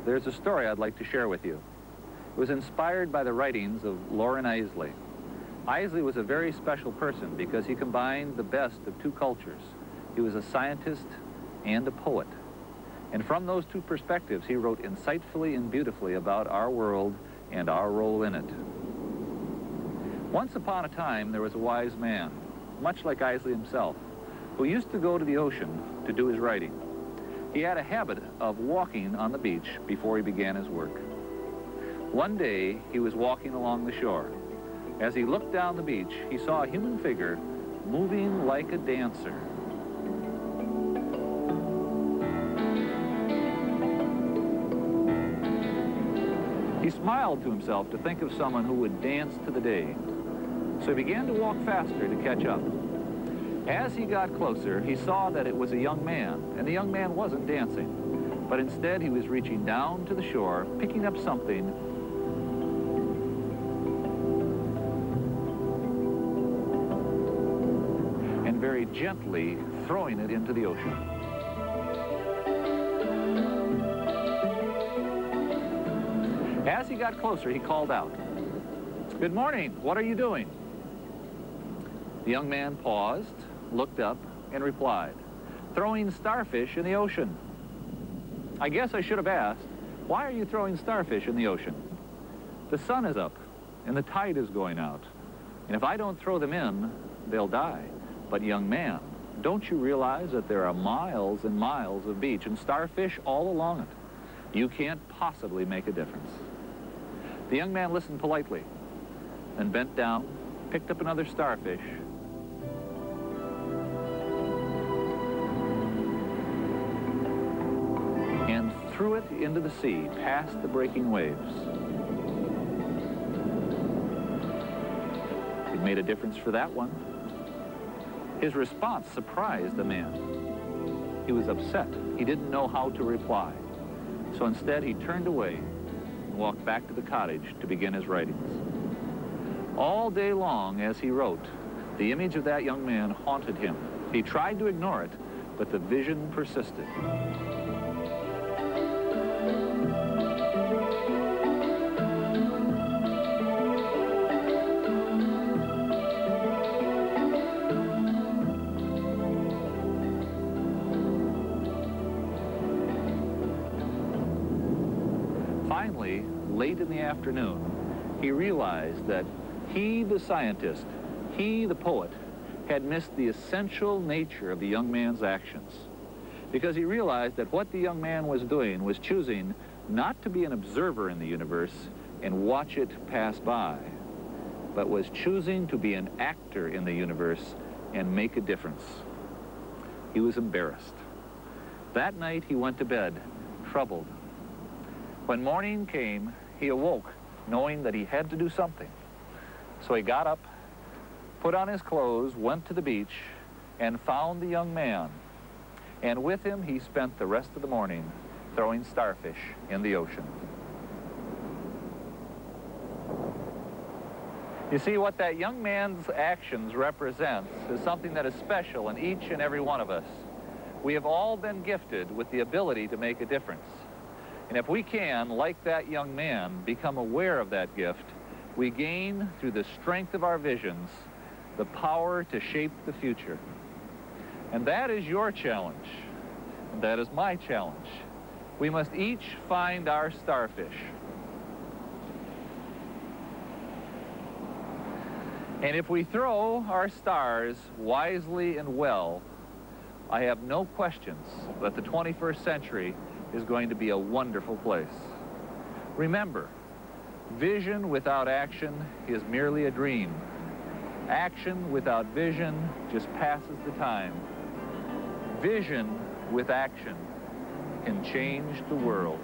there's a story I'd like to share with you. It was inspired by the writings of Loren Eiseley. Eiseley was a very special person because he combined the best of two cultures. He was a scientist and a poet. And from those two perspectives, he wrote insightfully and beautifully about our world and our role in it. Once upon a time, there was a wise man, much like Eiseley himself, who used to go to the ocean to do his writing. He had a habit of walking on the beach before he began his work. One day, he was walking along the shore. As he looked down the beach, he saw a human figure moving like a dancer. He smiled to himself to think of someone who would dance to the day. So he began to walk faster to catch up. As he got closer, he saw that it was a young man, and the young man wasn't dancing, but instead he was reaching down to the shore, picking up something, and very gently throwing it into the ocean. As he got closer, he called out, "Good morning, what are you doing?" The young man paused, looked up, and replied, "Throwing starfish in the ocean." "I guess I should have asked, why are you throwing starfish in the ocean?" "The sun is up, and the tide is going out, and if I don't throw them in, they'll die." "But young man, don't you realize that there are miles and miles of beach and starfish all along it? You can't possibly make a difference." The young man listened politely, then bent down, picked up another starfish, and threw it into the sea, past the breaking waves. It made a difference for that one. His response surprised the man. He was upset. He didn't know how to reply. So instead, he turned away and walked back to the cottage to begin his writings. All day long, as he wrote, the image of that young man haunted him. He tried to ignore it, but the vision persisted. Finally, late in the afternoon, he realized that he, the scientist, he, the poet, had missed the essential nature of the young man's actions. Because he realized that what the young man was doing was choosing not to be an observer in the universe and watch it pass by, but was choosing to be an actor in the universe and make a difference. He was embarrassed. That night, he went to bed, troubled. When morning came, he awoke, knowing that he had to do something. So he got up, put on his clothes, went to the beach, and found the young man. And with him, he spent the rest of the morning throwing starfish in the ocean. You see, what that young man's actions represents is something that is special in each and every one of us. We have all been gifted with the ability to make a difference. And if we can, like that young man, become aware of that gift, we gain, through the strength of our visions, the power to shape the future. And that is your challenge. And that is my challenge. We must each find our starfish. And if we throw our stars wisely and well, I have no questions that the 21st century is going to be a wonderful place. Remember, vision without action is merely a dream. Action without vision just passes the time. Vision with action can change the world.